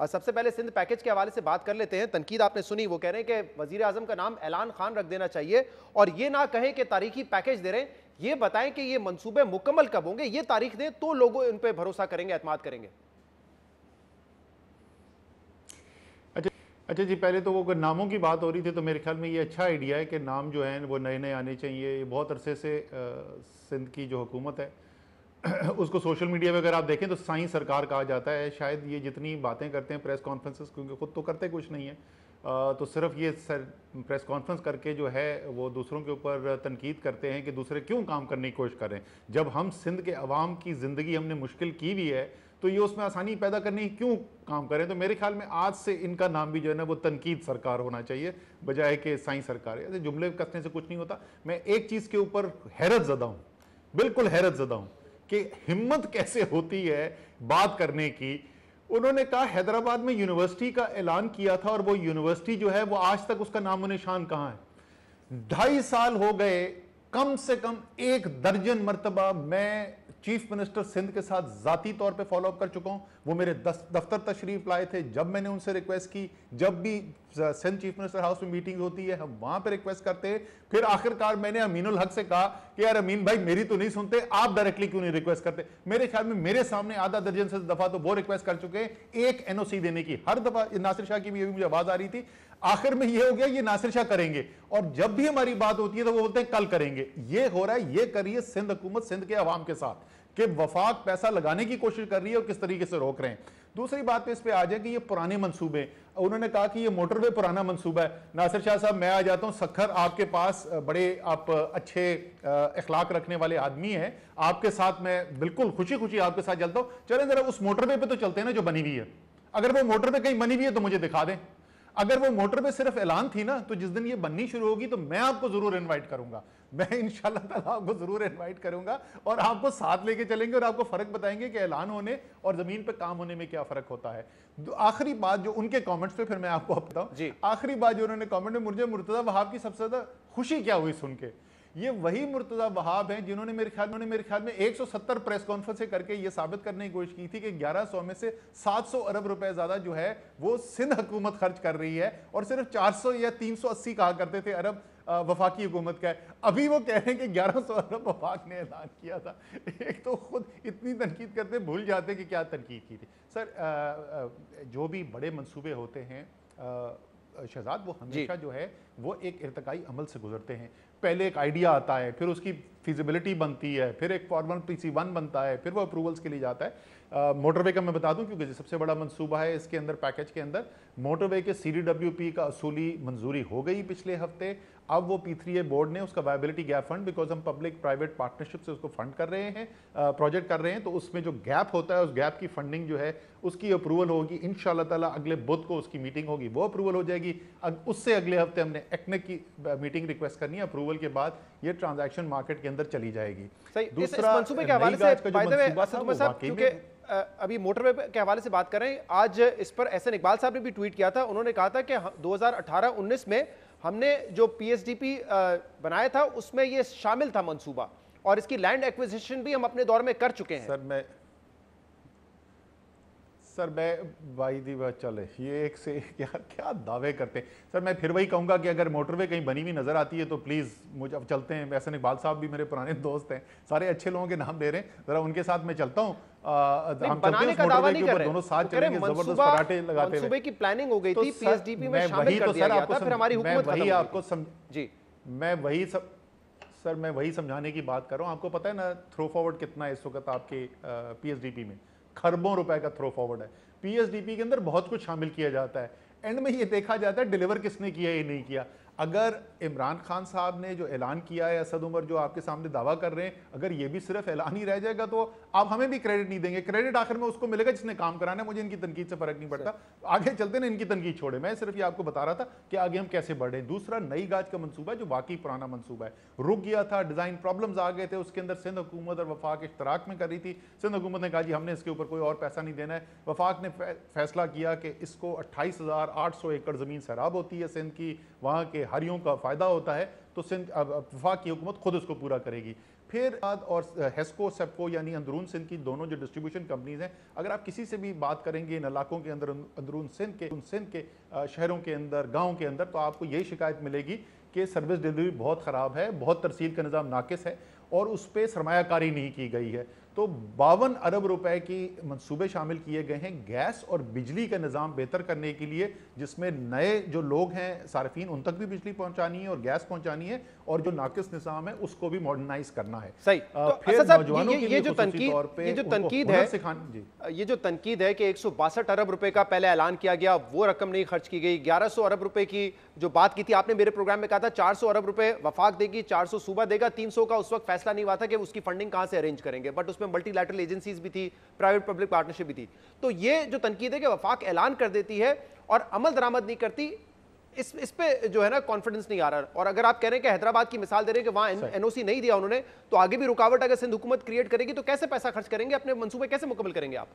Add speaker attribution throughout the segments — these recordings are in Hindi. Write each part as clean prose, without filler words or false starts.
Speaker 1: सबसे पहले सिंध पैकेज के हवाले से बात कर लेते हैं। तनकीद आपने सुनी, वो कह रहे हैं कि वजीर आजम का नाम ऐलान खान रख देना चाहिए और ये ना कहें कि तारीखी पैकेज दे रहे हैं, ये बताएं कि ये मंसूबे मुकम्मल कब होंगे, ये तारीख दें तो लोग इन पर भरोसा करेंगे, एतमाद करेंगे।
Speaker 2: अच्छा जी, पहले तो वो नामों की बात हो रही थी तो मेरे ख्याल में ये अच्छा आइडिया है कि नाम जो हैं वो नए नए आने चाहिए। ये बहुत अरसे से सिंध की जो हुकूमत है उसको सोशल मीडिया पे अगर आप देखें तो साईं सरकार कहा जाता है। शायद ये जितनी बातें करते हैं प्रेस कॉन्फ्रेंसेस, क्योंकि खुद तो करते कुछ नहीं है, तो सिर्फ ये प्रेस कॉन्फ्रेंस करके जो है वो दूसरों के ऊपर तनकीद करते हैं कि दूसरे क्यों काम करने की कोशिश कर रहे हैं। जब हम सिंध के अवाम की ज़िंदगी हमने मुश्किल की भी है तो ये उसमें आसानी पैदा करने की क्यों काम करें। तो मेरे ख्याल में आज से इनका नाम भी जो है ना वो तनकीद सरकार होना चाहिए बजाय कि साईं सरकार। ऐसे जुमले कसने से कुछ नहीं होता। मैं एक चीज़ के ऊपर हैरत ज़दा हूँ, बिल्कुल हैरत ज़दा हूँ कि हिम्मत कैसे होती है बात करने की। उन्होंने कहा हैदराबाद में यूनिवर्सिटी का ऐलान किया था और वो यूनिवर्सिटी जो है वो आज तक उसका नामो निशान कहाँ है। 2.5 साल हो गए, कम से कम 1 दर्जन मरतबा मैं चीफ मिनिस्टर सिंध के साथ जाती तौर पे फॉलोअप कर चुका हूं। वो मेरे दफ्तर तशरीफ लाए थे जब मैंने उनसे रिक्वेस्ट की, जब भी सिंध चीफ मिनिस्टर हाउस में मीटिंग होती है हम वहां पे रिक्वेस्ट करते हैं। फिर आखिरकार मैंने अमीनुल हक से कहा कि यार अमीन भाई मेरी तो नहीं सुनते, आप डायरेक्टली क्यों नहीं रिक्वेस्ट करते। मेरे ख्याल में मेरे सामने आधा दर्जन से दफा तो वो रिक्वेस्ट कर चुके हैं एक एनओसी देने की। हर दफा नासिर शाह की भी मुझे आवाज आ रही थी, आखिर में ये हो गया ये नासिर शाह करेंगे, और जब भी हमारी बात होती है तो वो बोलते हैं कल करेंगे। ये हो रहा है, ये करिए सिंध हुकूमत सिंध के अवाम के साथ कि वफाक पैसा लगाने की कोशिश कर रही है और किस तरीके से रोक रहे हैं। दूसरी बात पे इस पे आ जाए कि ये पुराने मंसूबे, उन्होंने कहा कि ये मोटरवे पुराना मंसूबा है। नासिर शाह साहब मैं आ जाता हूं सखर, आपके पास बड़े आप अच्छे अखलाक रखने वाले आदमी हैं, आपके साथ मैं बिल्कुल खुशी खुशी आपके साथ चलता हूं, चलें जरा उस मोटरवे पे तो चलते हैं ना जो बनी हुई है। अगर वो मोटरवे कहीं बनी हुई है तो मुझे दिखा दें। अगर वो मोटरवे सिर्फ ऐलान थी ना तो जिस दिन ये बननी शुरू होगी तो मैं आपको जरूर इनवाइट करूंगा, मैं इंशाल्लाह ताला आपको जरूर इनवाइट करूंगा और आपको साथ लेके चलेंगे और आपको फर्क बताएंगे कि ऐलान होने और जमीन पे काम होने में क्या फर्क होता है। आखिरी बात जो उन्होंने कमेंट्स पे, फिर मैं आपको बताऊं, आखिरी बात जो उन्होंने कमेंट में, मुझे मुर्तजा वहाब की सबसे ज्यादा खुशी क्या हुई सुन के, ये वही मुर्तजा वहाब हैं जिन्होंने मेरे ख्याल में 170 प्रेस कॉन्फ्रेंस करके ये साबित करने की कोशिश की थी कि 1100 में से 700 अरब रुपए ज्यादा जो है वो सिंध हुकूमत खर्च कर रही है और सिर्फ 400 या 380 कहा करते थे अरब वफाकी हुकूमत का है। अभी वो कह रहे हैं कि 1100 अरब वफाक ने ऐलान किया था। एक तो खुद इतनी तनकीद करते भूल जाते कि क्या तनकीद की थी। सर जो भी बड़े मंसूबे होते हैं शहजाद, वो हमेशा जो है वो एक इर्तकाई अमल से गुजरते हैं। पहले एक आइडिया आता है, फिर उसकी फिजिबिलिटी बनती है, फिर एक फॉर्मल PC1 बनता है, फिर वो अप्रूवल्स के लिए जाता है। मोटरवे का मैं बता दूं क्योंकि सबसे बड़ा मंसूबा है इसके अंदर, पैकेज के अंदर मोटरवे के CDWP का असूली मंजूरी हो गई पिछले हफ्ते। अब वो P3A बोर्ड ने उसका वायबिलिटी गैप फंड, बिकॉज हम पब्लिक प्राइवेट पार्टनरशिप से उसको फंड कर रहे हैं, प्रोजेक्ट कर रहे हैं, तो उसमें जो गैप होता है उस गैप की फंडिंग जो है उसकी अप्रूवल होगी इंशाल्लाह ताला। अगले बुध को उसकी मीटिंग होगी, वो अप्रूवल हो जाएगी। उससे अगले हफ्ते हमने एक्नेक की मीटिंग रिक्वेस्ट करनी है, अप्रूवल के बाद ये ट्रांजैक्शन मार्केट के अंदर चली जाएगी।
Speaker 1: दूसरा मंसूबे के हवाले से, अभी मोटरवे के हवाले से बात कर रहे हैं, आज इस पर एहसन इकबाल साहब ने भी ट्वीट किया था। उन्होंने कहा था कि 2018-19 में हमने जो PSDP बनाया था उसमें ये शामिल था मंसूबा, और इसकी लैंड एक्विजिशन भी हम अपने दौर में कर चुके हैं।
Speaker 2: सर मैं भाई दी बात चले, ये एक से क्या क्या दावे करते हैं। सर मैं फिर वही कहूँगा कि अगर मोटरवे कहीं बनी हुई नज़र आती है तो प्लीज़ मुझे, अब चलते हैं। एहसन इकबाल साहब भी मेरे पुराने दोस्त हैं, सारे अच्छे लोगों के नाम ले रहे हैं, ज़रा उनके साथ मैं चलता हूँ। हम
Speaker 1: बनाने का दावा नहीं कर रहे,
Speaker 2: दोनों साथ चलेंगे जबरदस्त पराठे लगाते हुए।
Speaker 1: मंसूबे की प्लानिंग हो गई थी, PSDP में शामिल कर दिया गया था, फिर हमारी हुकूमत खत्म हो गई।
Speaker 2: सर मैं वही समझाने की बात कर रहा हूँ। आपको पता है ना थ्रो फॉरवर्ड कितना है इस वक्त आपके PSDP में, खरबों रुपए का थ्रो फॉरवर्ड है। PSDP के अंदर बहुत कुछ शामिल किया जाता है, एंड में ये देखा जाता है डिलीवर किसने किया ये नहीं किया। अगर इमरान खान साहब ने जो ऐलान किया है, असद उमर जो आपके सामने दावा कर रहे हैं, अगर ये भी सिर्फ ऐलान ही रह जाएगा तो आप हमें भी क्रेडिट नहीं देंगे। क्रेडिट आखिर में उसको मिलेगा जिसने काम कराना है। मुझे इनकी तनकीद से फर्क नहीं पड़ता, आगे चलते ना, इनकी तनकीद छोड़े। मैं सिर्फ ये आपको बता रहा था कि आगे हम कैसे बढ़े। दूसरा नई गाज का मंसूबा है जो वाकई पुराना मंसूबा है, रुक गया था, डिजाइन प्रॉब्लम्स आ गए थे, उसके अंदर सिंध हुकूमत और वफाक इश्तराक में कर रही थी। सिंध हुकूमत ने कहा जी हमने इसके ऊपर कोई और पैसा नहीं देना है। वफाक ने फैसला किया कि इसको 28,800 एकड़ जमीन सैराब होती है सिंध की, वहाँ के हरियों का फायदा होता है, तो सिंध वफाक की हुकूमत खुद उसको पूरा करेगी। फिर और हेस्को सेप्को यानी अंदरून सिंध की दोनों जो डिस्ट्रीब्यूशन कंपनीज हैं, अगर आप किसी से भी बात करेंगे इन इलाकों के अंदर, अंदरून सिंध के शहरों के अंदर, गाँव के अंदर, तो आपको यही शिकायत मिलेगी कि सर्विस डिलीवरी बहुत ख़राब है, बहुत तरसील का निज़ाम नाकिस है और उस पर सरमायाकारी नहीं की गई है। तो 52 अरब रुपए की मंसूबे शामिल किए गए हैं गैस और बिजली का निज़ाम बेहतर करने के लिए, जिसमें नए जो लोग हैं सार्फिन उन तक भी बिजली पहुंचानी है और गैस पहुंचानी है, और जो नाकिस निज़ाम है उसको भी मॉडर्नाइज करना है।
Speaker 1: सही। तो
Speaker 2: फिर नौजवानों के लिए
Speaker 1: जो तनकीद है कि 162 अरब रुपए का पहले ऐलान किया गया, वो रकम नहीं खर्च की गई। 1100 अरब रुपए की जो बात की थी आपने मेरे प्रोग्राम में, कहा था 400 अरब रुपए वफाक देगी, 400 सूबा देगा, 300 का उस वक्त फैसला नहीं हुआ था कि उसकी फंडिंग कहां से अरेंज करेंगे, बट उसमें मल्टीलैटरल एजेंसीज भी थी, प्राइवेट पब्लिक पार्टनरशिप भी थी। तो ये जो तनकीद है कि वफाक ऐलान कर देती है और अमल दरामद नहीं करती, इस पे जो है ना कॉन्फिडेंस नहीं आ रहा। और अगर आप कह रहे हैं कि हैदराबाद की मिसाल दे रहे हैं कि वहां एनओसी नहीं दिया उन्होंने, तो आगे भी रुकावट अगर सिंध हुकूमत क्रिएट करेगी तो कैसे पैसा खर्च करेंगे, अपने मंसूबे कैसे मुकम्मल करेंगे आप?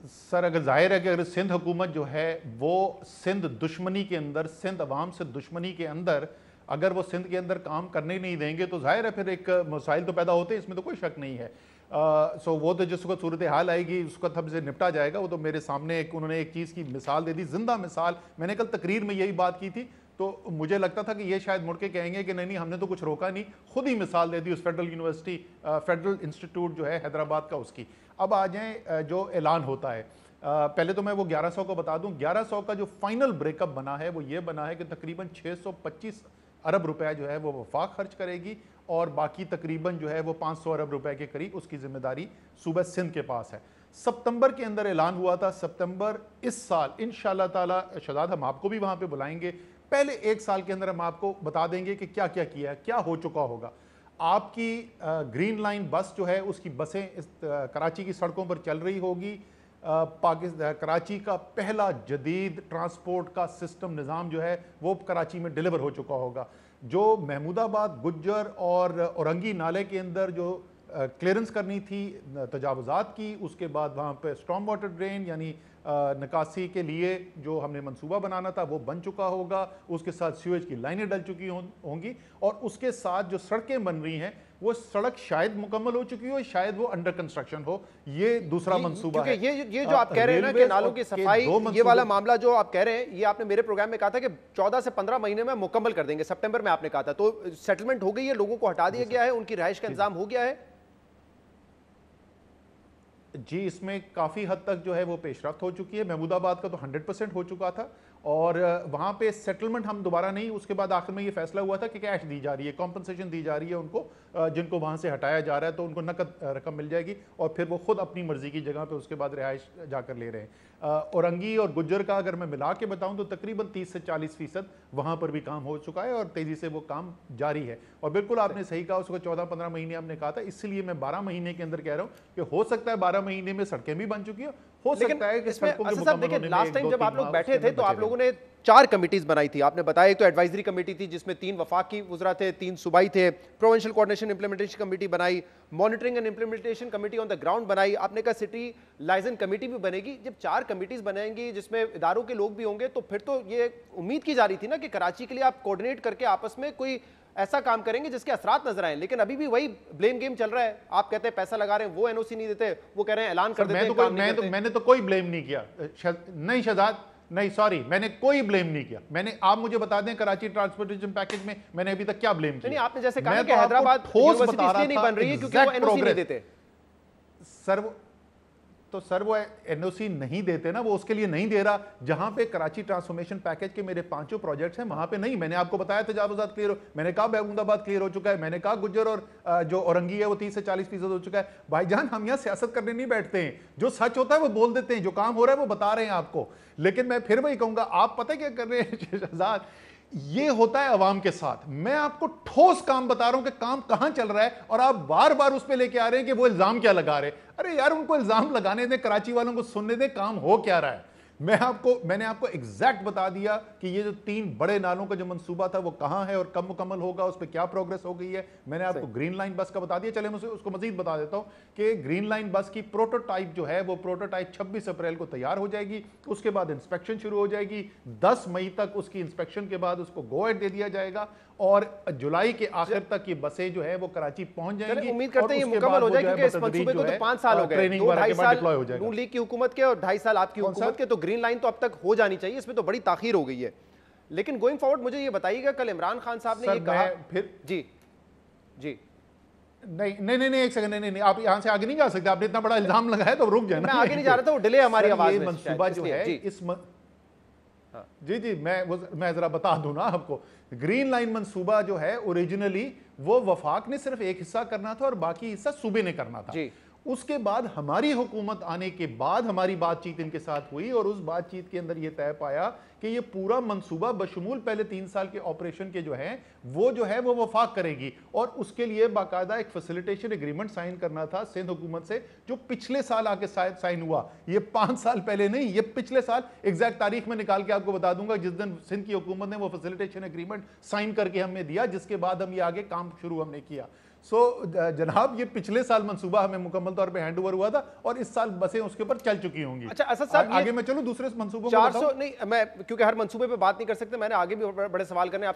Speaker 2: सर, अगर जाहिर है कि अगर सिंध हुकूमत जो है वो सिंध दुश्मनी के अंदर, सिंध अवाम से दुश्मनी के अंदर अगर वो सिंध के अंदर काम करने नहीं देंगे तो जाहिर है फिर एक मसाइल तो पैदा होते हैं, इसमें तो कोई शक नहीं है। सो वो तो जिसको सूरत हाल आएगी उसका तब से निपटा जाएगा। वो तो मेरे सामने उन्होंने एक चीज़ की मिसाल दे दी, जिंदा मिसाल। मैंने कल तकरीर में यही बात की थी, तो मुझे लगता था कि ये शायद मुड़ के कहेंगे कि नहीं हमने तो कुछ रोका नहीं, खुद ही मिसाल दे दी उस फेडरल यूनिवर्सिटी, फेडरल इंस्टीट्यूट जो है हैदराबाद का, उसकी। अब आ जाएँ जो ऐलान होता है, पहले तो मैं वो 1100 को बता दूं। 1100 का जो फाइनल ब्रेकअप बना है वो ये बना है कि तकरीबन 625 अरब रुपए जो है वो वफाक खर्च करेगी और बाकी तकरीबन जो है वो 500 अरब रुपए के करीब उसकी जिम्मेदारी सूबा सिंध के पास है। सितंबर के अंदर ऐलान हुआ था, सितंबर इस साल इंशाल्लाह ताला शहजाद हम आपको भी वहां पे बुलाएंगे, पहले एक साल के अंदर हम आपको बता देंगे कि क्या क्या किया है, क्या हो चुका होगा। आपकी ग्रीन लाइन बस जो है उसकी बसें कराची की सड़कों पर चल रही होगी। पाकिस्तान कराची का पहला जदीद ट्रांसपोर्ट का सिस्टम निज़ाम जो है वो कराची में डिलीवर हो चुका होगा। जो महमूदाबाद, गुज्जर और औरंगी नाले के अंदर जो क्लियरेंस करनी थी तजावुज़ात की, उसके बाद वहाँ पे स्टॉर्म वाटर ड्रेन यानी निकासी के लिए जो हमने मंसूबा बनाना था वो बन चुका होगा। उसके साथ सीवेज की लाइनें डल चुकी होंगी और उसके साथ जो सड़कें बन रही हैं वो सड़क शायद मुकम्मल हो चुकी हो, शायद वो अंडर कंस्ट्रक्शन हो। ये दूसरा मंसूबा है।
Speaker 1: ये जो आप कह रहे हैं ना कि नालों की सफाई, ये वाला मामला जो आप कह रहे हैं, ये आपने मेरे प्रोग्राम में कहा था कि 14 से 15 महीने में मुकम्मल कर देंगे, सितंबर में आपने कहा था। तो सेटलमेंट हो गई है, लोगों को हटा दिया गया है, उनकी रिहाइश का इंतजाम हो गया है?
Speaker 2: जी, इसमें काफ़ी हद तक जो है वो पेशरफ्त हो चुकी है। महमूदाबाद का तो 100% हो चुका था और वहाँ पे सेटलमेंट हम दोबारा नहीं, उसके बाद आखिर में ये फैसला हुआ था कि कैश दी जा रही है, कॉम्पनसेशन दी जा रही है उनको, जिनको वहाँ से हटाया जा रहा है तो उनको नकद रकम मिल जाएगी और फिर वो खुद अपनी मर्जी की जगह पे उसके बाद रिहाइश जाकर ले रहे हैं। औरंगी और गुज्जर का अगर मैं मिला के बताऊँ तो तकरीबन 30 से 40% वहाँ पर भी काम हो चुका है और तेज़ी से वो काम जारी है। और बिल्कुल आपने सही कहा, उसको 14-15 महीने हमने कहा था, इसलिए मैं 12 महीने के अंदर कह रहा हूँ कि हो सकता है 12 महीने में सड़कें भी बन चुकी हो सकता है कि सड़कों के मुकम्मल होने में
Speaker 1: लास्ट टाइम जब आप लोग बैठे थे तो आप लोगों ने 4 कमिटीज बनाई थी। आपने बताया एक तो एडवाइजरी कमेटी थी जिसमें 3 वफाकी वुज़रा थे, 3 सूबाई थे, प्रोविंशियल कोऑर्डिनेशन इंप्लीमेंटेशन कमेटी बनाई, monitoring and implementation committee on the ground बनाई, आपने कहा सिटी लाइजन कमेटी भी बनेगी। जब 4 कमिटीज बनेंगी जिसमें इदारों के लोग भी होंगे तो फिर तो ये उम्मीद की जा रही थी ना कि कराची के लिए आप कोऑर्डिनेट करके आपस में कोई ऐसा काम करेंगे जिसके असरात नजर आए। लेकिन अभी भी वही ब्लेम गेम चल रहा है। आप कहते हैं पैसा लगा रहे हैं, वो एनओसी नहीं देते, वो कह रहे हैं ऐलान कर देते हैं।
Speaker 2: मैंने तो कोई ब्लेम नहीं किया, नहीं शहजाद, नहीं सॉरी, मैंने कोई ब्लेम नहीं किया। मैंने, आप मुझे बता दें कराची ट्रांसपोर्टेशन पैकेज में मैंने अभी तक क्या ब्लेम किया?
Speaker 1: नहीं, आपने जैसे कहा कि हैदराबाद यूनिवर्सिटी इसलिए नहीं बन रही है क्योंकि वो एनओसी नहीं देते।
Speaker 2: सर वो एनओसी नहीं देते ना, वो उसके लिए नहीं दे रहा। जहां पे कराची ट्रांसफॉर्मेशन पैकेज के मेरे 5 प्रोजेक्ट्स हैं वहां पे नहीं। मैंने आपको बताया तजावुज़ात क्लियर हो, मैंने कहा महमूदाबाद क्लियर हो चुका है, मैंने कहा गुज्जर और जो औरंगी है वो 30 से 40% हो चुका है। भाईजान, हम यहाँ सियासत करने नहीं बैठते हैं, जो सच होता है वो बोल देते हैं, जो काम हो रहा है वो बता रहे हैं आपको। लेकिन मैं फिर वही कहूंगा, आप पता क्या कर रहे हैं शहजाद, ये होता है अवाम के साथ। मैं आपको ठोस काम बता रहा हूं कि काम कहां चल रहा है और आप बार बार उस पर लेके आ रहे हैं कि वो इल्जाम क्या लगा रहे हैं। अरे यार, उनको इल्जाम लगाने दें, कराची वालों को सुनने दें, काम हो क्या रहा है। मैंने आपको एग्जैक्ट बता दिया कि ये जो 3 बड़े नालों का जो मंसूबा था वो कहां है और कब मुकम्मल होगा, उस पर क्या प्रोग्रेस हो गई है। मैंने आपको ग्रीन लाइन बस का बता दिया। चले मैं उसको मजीद बता देता हूं कि ग्रीन लाइन बस की प्रोटोटाइप जो है वो प्रोटोटाइप 26 अप्रैल को तैयार हो जाएगी। उसके बाद इंस्पेक्शन शुरू हो जाएगी। 10 मई तक उसकी इंस्पेक्शन के बाद उसको गो एड दे दिया जाएगा और जुलाई के आखिर तक ये बसें जो है वो कराची पहुंच जाएंगी।
Speaker 1: उम्मीद करते हैं ये मुकम्मल हो जाए, क्योंकि इस मंसूबे को तो 5 साल हो गए, 2-2.5 साल नून लीग की हुकूमत के और 2.5 साल आपकी हुकूमत के, तो ग्रीन लाइन तो अब तक हो जानी चाहिए, इसमें तो बड़ी ताखीर हो गई है। लेकिन गोइंग फॉरवर्ड मुझे ये बताइएगा, कल इमरान खान साहब ने ये कहा,
Speaker 2: फिर
Speaker 1: जी जी
Speaker 2: नहीं एक सेकंड, नहीं आप यहां से आगे नहीं जा सकते, आपने इतना बड़ा इल्जाम लगाया तो रुक जाए ना।
Speaker 1: मैं आगे नहीं जा रहा था, वो डिले हमारी आवाज में।
Speaker 2: मंसूबा जो है इस जी मैं जरा बता दूं ना आपको, ग्रीन लाइन मंसूबा जो है ओरिजिनली वो वफाक ने सिर्फ एक हिस्सा करना था और बाकी हिस्सा सूबे ने करना था जी। उसके बाद हमारी हुकूमत आने के बाद हमारी बातचीत इनके साथ हुई और उस बातचीत के अंदर यह तय पाया कि ये पूरा मंसूबा बशमूल पहले 3 साल के ऑपरेशन के जो है वो वफाक करेगी और उसके लिए बाकायदा एक फैसिलिटेशन एग्रीमेंट साइन करना था सिंध हुकूमत से, जो पिछले साल आके साइन हुआ। ये 5 साल पहले नहीं, ये पिछले साल, एग्जैक्ट तारीख में निकाल के आपको बता दूंगा, जिस दिन सिंध की हुकूमत ने वो फैसिलिटेशन एग्रीमेंट साइन करके हमें दिया, जिसके बाद हम ये आगे काम शुरू हमने किया। जनाब ये पिछले साल मंसूबा हमें मुकम्मल तौर पे हैंड ओवर हुआ था और इस साल बसें उसके ऊपर चल चुकी होंगी।
Speaker 1: अच्छा असद साहब,
Speaker 2: आगे मैं चलूं दूसरे मंसूबों
Speaker 1: 400 नहीं, मैं क्योंकि हर मंसूबे पे बात नहीं कर सकते, मैंने आगे भी बड़े सवाल करने आपसे।